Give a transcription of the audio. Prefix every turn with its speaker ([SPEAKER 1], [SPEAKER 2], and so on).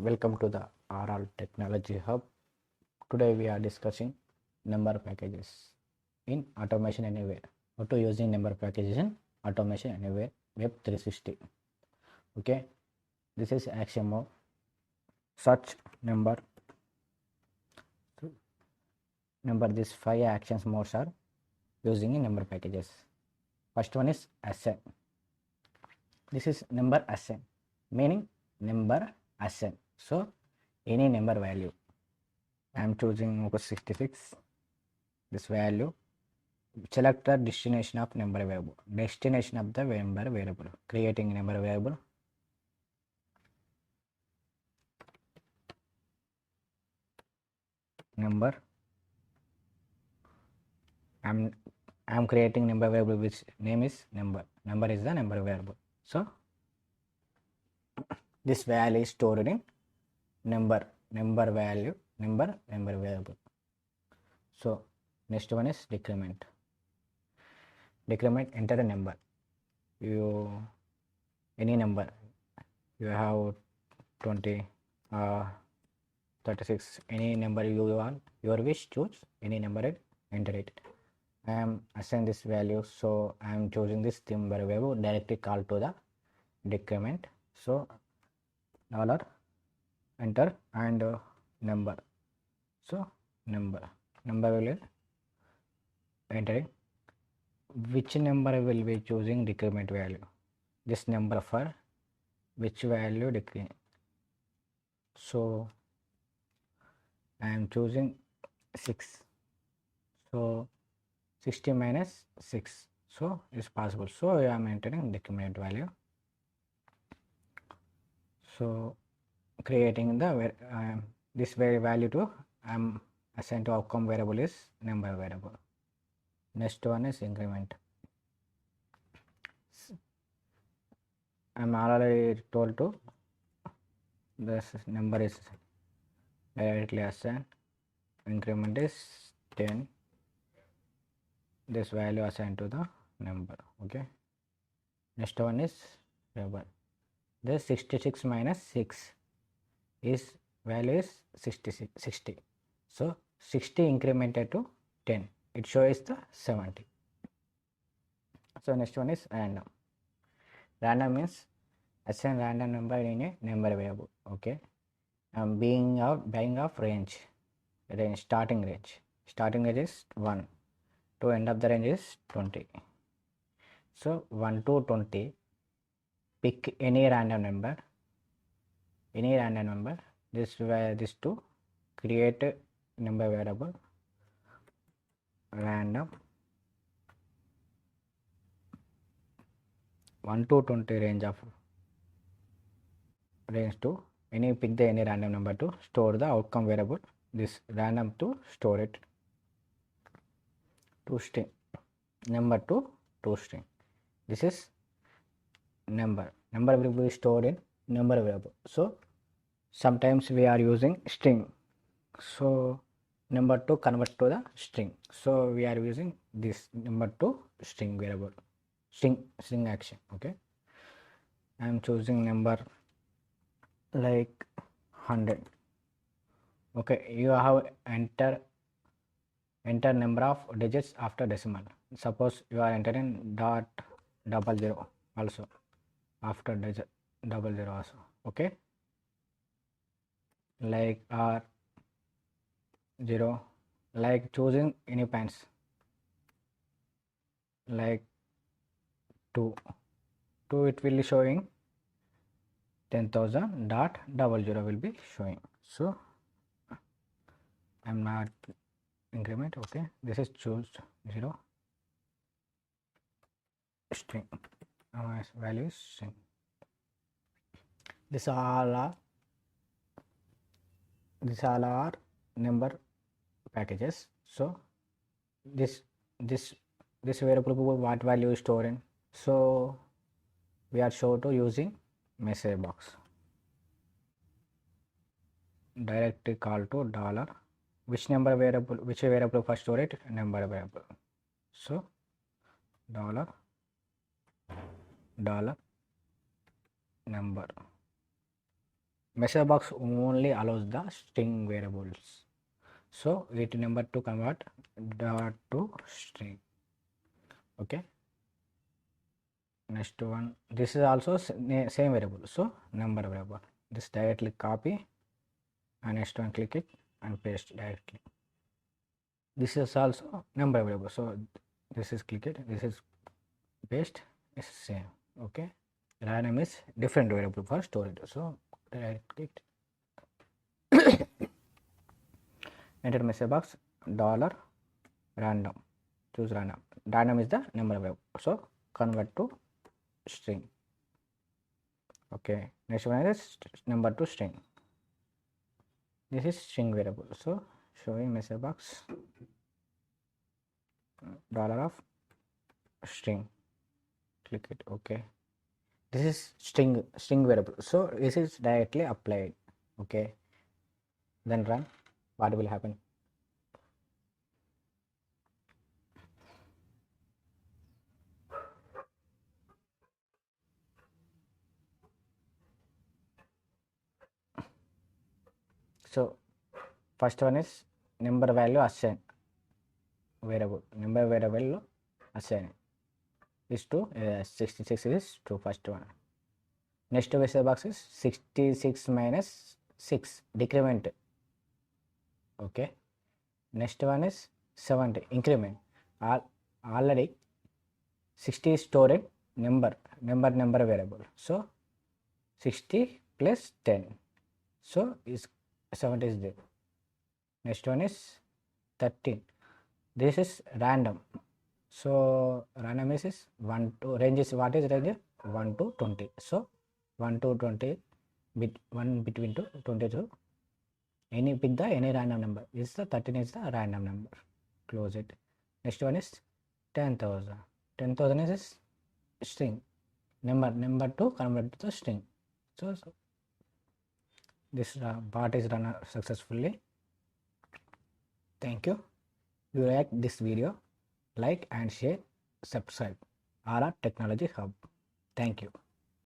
[SPEAKER 1] Welcome to the RL Technology Hub. Today we are discussing number packages in Automation Anywhere. How to using number packages in Automation Anywhere Web 360. Okay, this is action mode. Search number. These 5 actions modes are using in number packages. First one is assign. This is number assign, meaning number assign. So any number value. I am choosing 66. This value. Select the destination of number variable. Destination of the number variable. Creating number variable. Number. I am creating number variable which name is number. Number is the number variable. So this value is stored in number value, number variable. So next one is decrement. Decrement, enter a number. Any number. You have 20, 36, any number you want, your wish, choose any number and enter it. I am assign this value, so I am choosing this number variable, directly call to the decrement. So dollar enter and number. So number will entering. Which number will be choosing decrement value? This number for which value decrement. So I am choosing 6. So 60 minus 6. So it's possible. So I am entering decrement value. So creating the this value to I am assigned to outcome variable is number variable. Next one is increment. I am already told to this number is directly assigned. Increment is 10. This value assigned to the number. Okay. Next one is variable. This 66 minus 6 is value is 60. So 60 incremented to 10. It shows the 70. So next one is random. Random means assign random number in a number variable. Okay. Buying of range. Starting range. Starting range is 1. To end of the range is 20. So 1 to 20. Pick any random number. This to create a number variable. Random 1 to 20 range to pick any random number to store the outcome variable. This random to store it to string. Number to string. This is number will be stored in number variable. So sometimes we are using string, so number to convert to the string, so we are using this number to string variable, string action. Okay, I am choosing number like 100. Okay, you have enter number of digits after decimal. Suppose you are entering dot 00 also after digit 00 also. Okay, like R 0, like choosing any pants, like 2 it will be showing 10,000 dot 00 will be showing. So I am not increment. Okay, this is choose 0 string, value is string. This all are number packages. So this variable what value is stored in. So we are shown to using message box. Directly call to dollar. Which variable for storage? Number variable. So dollar number. message box only allows the string variables. So it number to convert dot to string. Okay, next one, this is also same variable, so number variable. This directly copy and next one click it and paste directly. This is also number variable, so this is click it, this is paste, is same. Okay, random is different variable for storage, so right click, enter message box dollar random, choose random. Random is the number variable, so convert to string. Okay, next one is number to string. This is string variable, so showing message box dollar of string, click it. Okay, this is string variable, so this is directly applied. Okay, then run, what will happen? So first one is number value assign variable, number variable assign is to 66 is to first one. Next message box is 66 minus 6 decrement. Okay, next one is 70 increment. Already 60 is stored number variable, so 60 plus 10, so is 70 is there. Next one is 13, this is random, so random is 1 to range is, what is range? 1 to 20, so 1 to 20 1 between to 22, any pick the any random number. Is the 13 is the random number, close it. Next one is 10,000. 10,000 is a string number to convert to the string. So this part is run successfully. Thank you. If you like this video, like and share, subscribe. RR Technology Hub. Thank you.